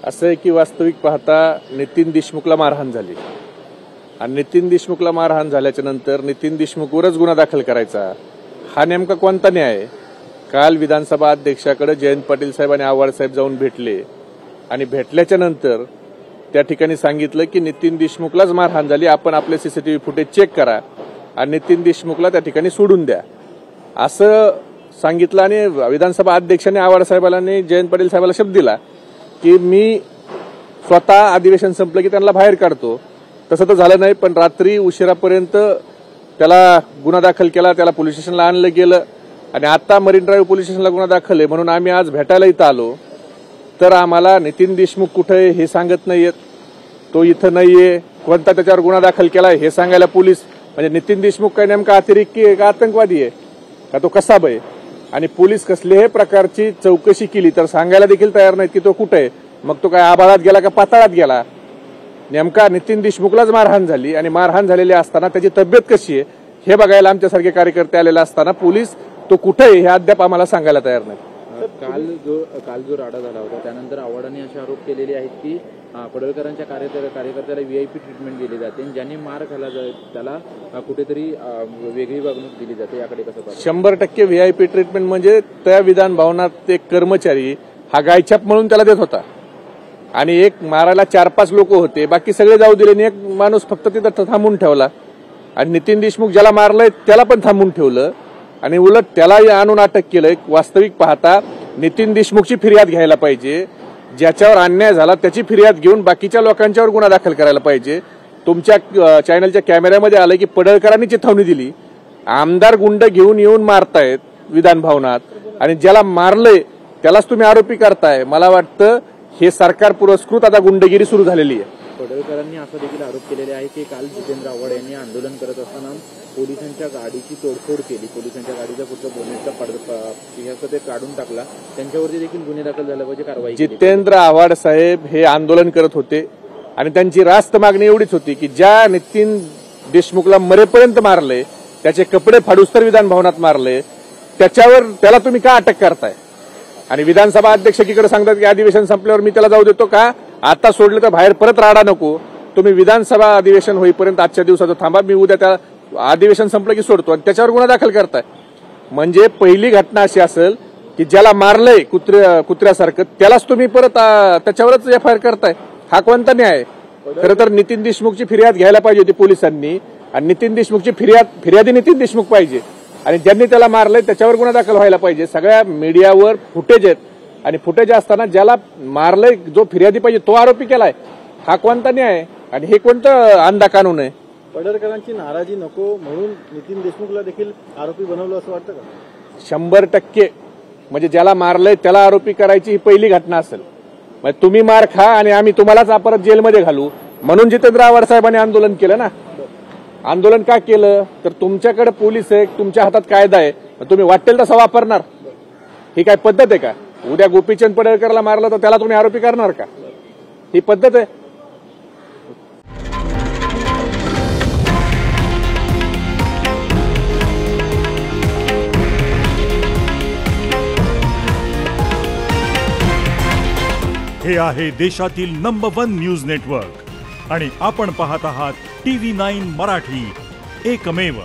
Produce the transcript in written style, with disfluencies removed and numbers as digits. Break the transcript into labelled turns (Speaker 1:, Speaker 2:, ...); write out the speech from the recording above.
Speaker 1: असं आहे की वास्तविक पाहता नितीन देशमुखला मारहाण झाली आणि नितीन देशमुखला मारहाण झाल्याच्या नंतर नितीन देशमुखवरच गुन्हा दाखल करायचा हा नेमका कोणता न्याय आहे? काल विधानसभा अध्यक्षाकडे जयंत पाटील साहेब आणि आव्हाड साहेब जाऊन भेटले आणि भेटल्याच्या नंतर त्या ठिकाणी सांगितलं की नितीन देशमुखलाच मारहाण झाली, आपण आपले सीसीटीव्ही फुटेज चेक करा आणि नितीन देशमुखला त्या ठिकाणी सोडून द्या असं सांगितलं। आणि विधानसभा अध्यक्षांनी आव्हाड साहेबांना आणि जयंत पाटील साहेबांना शब्द दिला की मी स्वतः अधिवेशन संपलं की त्यांना बाहेर काढतो। तसं तर झालं नाही, पण रात्री उशिरापर्यंत त्याला गुन्हा दाखल केला, त्याला पोलीस स्टेशनला आणलं गेलं आणि आता मरीन ड्राईव्ह पोलीस स्टेशनला गुन्हा दाखल आहे म्हणून आम्ही आज भेटायला इथं आलो। तर आम्हाला नितीन देशमुख कुठे आहे हे सांगत नाहीयेत, तो इथं नाहीये, कोणता त्याच्यावर गुन्हा दाखल केला हे सांगायला पोलीस, म्हणजे नितीन देशमुख काय नेमका अतिरेकी आहे का आतंकवादी आहे का तो कसाब आहे? आणि पोलीस कसल्याही प्रकारची चौकशी केली तर सांगायला देखील तयार नाहीत की तो कुठे आहे, मग तो काय आभाळात गेला का पाताळात गेला? नेमका नितीन देशमुखलाच मारहाण झाली आणि मारहाण झालेली असताना त्याची तब्येत कशी आहे हे बघायला आमच्यासारखे कार्यकर्ते आलेले असताना पोलीस तो कुठे आहे हे अद्याप आम्हाला सांगायला तयार नाही।
Speaker 2: काल जो राडा झाला होता त्यानंतर आव्हाडांनी असे आरोप केलेले आहेत की पडळकरांच्या कार्यकर्त्याला व्हीआयपी ट्रीटमेंट दिली जाते, ज्यांनी मार खाल्ला त्याला कुठेतरी वेगळी वागणूक दिली जाते, याकडे कसं पाहता?
Speaker 1: 100% व्हीआयपी ट्रीटमेंट म्हणजे त्या विधान भवनात एक कर्मचारी हा गायछाप म्हणून त्याला देत होता आणि एक मारायला 4-5 लोक होते, बाकी सगळे जाऊ दिले आणि एक माणूस फक्त तिथं थांबून ठेवला आणि नितीन देशमुख ज्याला मारलंय त्याला पण थांबून ठेवलं आणि उलट त्यालाही आणून अटक केलं। वास्तविक पाहता नितीन देशमुखची फिर्याद घ्यायला पाहिजे, ज्याच्यावर अन्याय झाला त्याची फिर्याद घेऊन बाकीच्या लोकांच्यावर गुन्हा दाखल करायला पाहिजे। तुमच्या चॅनलच्या कॅमेऱ्यामध्ये आलं की पडळकरांनी चिथावणी दिली, आमदार गुंड घेऊन येऊन मारतायत विधान भवनात आणि ज्याला मारलंय त्यालाच तुम्ही आरोपी करताय। मला वाटतं हे सरकार पुरस्कृत आता गुंडगिरी सुरू झालेली आहे।
Speaker 2: पडळकरांनी असा देखील आरोप केलेले आहे की काल जितेंद्र आव्हाड यांनी आंदोलन करत असताना पोलिसांच्या गाडीची तोडफोड केली, पोलिसांच्या गाडीचा पुढचा बोनेटचा ते काढून टाकला, त्यांच्यावरती देखील गुन्हे दाखल झाला पाहिजे, कारवाई।
Speaker 1: जितेंद्र आव्हाड साहेब हे आंदोलन करत होते आणि त्यांची रास्त मागणी एवढीच होती की ज्या नितीन देशमुखला मरेपर्यंत मारले, त्याचे कपडे फाडूस्तर विधान भवनात मारले, त्याला तुम्ही का अटक करताय? आणि विधानसभा अध्यक्षकीकडे सांगतात की अधिवेशन संपल्यावर मी त्याला जाऊ देतो का, आता सोडलं तर बाहेर परत राडा नको, तुम्ही विधानसभा अधिवेशन होईपर्यंत आजच्या दिवसाचं थांबा, मी उद्या त्या अधिवेशन संपलं की सोडतो आणि त्याच्यावर गुन्हा दाखल करताय। म्हणजे पहिली घटना अशी असेल की ज्याला मारलंय कुत्र्यासारखं त्यालाच तुम्ही परत त्याच्यावरच एफआयआर करताय, हा कोणता न्याय? खरं तर नितीन देशमुखची फिर्याद घ्यायला पाहिजे होती पोलिसांनी आणि नितीन देशमुखची फिर्यादी नितीन देशमुख पाहिजे आणि ज्यांनी त्याला मारलंय त्याच्यावर गुन्हा दाखल व्हायला पाहिजे। सगळ्या मीडियावर फुटेज आहेत आणि फुटेज असताना ज्याला मारलंय जो फिर्यादी पाहिजे तो आरोपी केलाय, हा कोणता न्याय आणि हे कोणतं अंधा कानून आहे?
Speaker 3: पडळकरांची नाराजी नको म्हणून नितीन देशमुखला देखील आरोपी बनवलं असं वाटतं का?
Speaker 1: 100% म्हणजे ज्याला मारलंय त्याला आरोपी करायची ही पहिली घटना असेल। म्हणजे तुम्ही मार खा आणि आम्ही तुम्हालाच परत जेलमध्ये घालू म्हणून जितेंद्र आव्हाड साहेबांनी आंदोलन केलं ना। आंदोलन का केलं तर तुमच्याकडे पोलीस आहे, तुमच्या हातात कायदा आहे, तुम्ही वाटेल तसा वापरणार, ही काय पद्धत आहे का? उद्या गोपीचंद पडळकरला मारलं तर त्याला तुम्ही आरोपी करणार का? ही पद्धत आहे?
Speaker 4: हे आहे देशातील नंबर 1 न्यूज नेटवर्क आणि आपण पाहत आहात TV9 मराठी, एकमेव।